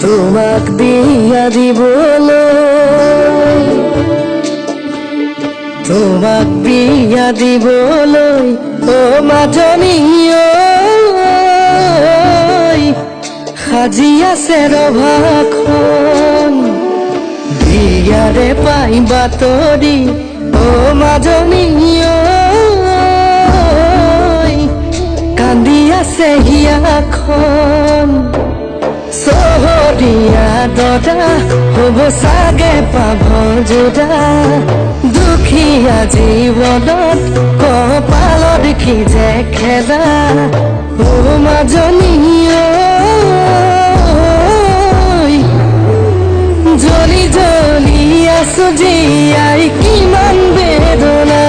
তোমাক বিয়া দিবলৈ, তোমাক বিয়া দিবলৈ ও মাজনী ঐ, সাজি আছে ৰভাখন বিয়াৰে পাই বাতৰি ও মাজনী ঐ, কান্দি আছে হিয়াখন চহৰীয়া দদা হ'ব চাগে পাভ যোদা দুখীয়া জীৱনত কপালত কি যে খেদা ও মাজনী ঐ, জ্বলি জ্বলি আছো জীয়াই কিমান বেদনা,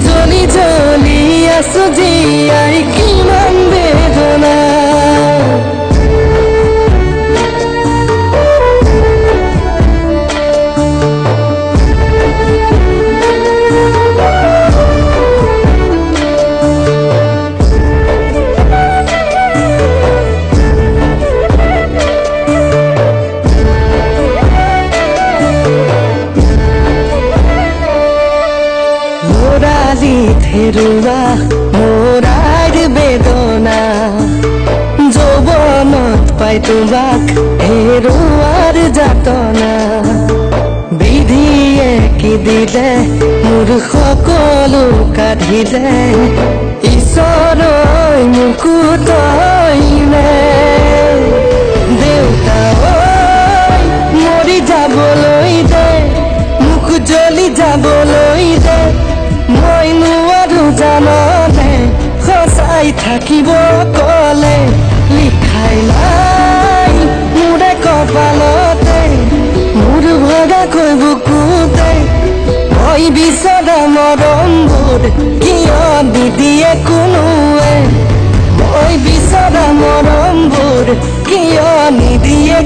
জ্বলি জ্বলি আছো জীয়াই কিমান বেদনা। হেৰুৱা মোৰাৰ বেদনা, যৌৱনত পাই তোমাক হেৰুৱাৰ যাতনা, বিধিয়ে কি দিলে মোৰ সকলো কাঢ়িলে, ঈশ্বৰই মোকো তইনে দেউতা ঐ মৰি যাবলৈ দে, মোক জ্বলি যাবলৈ দে, মই নোৱাৰো জাননে সঁচাই থাকিব ক'লে, লিখাই নাই মোৰে কপালতে মোৰ ভগাকৈ বুকুতে, মই বিচৰা মৰমবোৰ কিয় নিদিয়ে কোনোৱে, মই বিচৰা মৰমবোৰ কিয় নিদিয়ে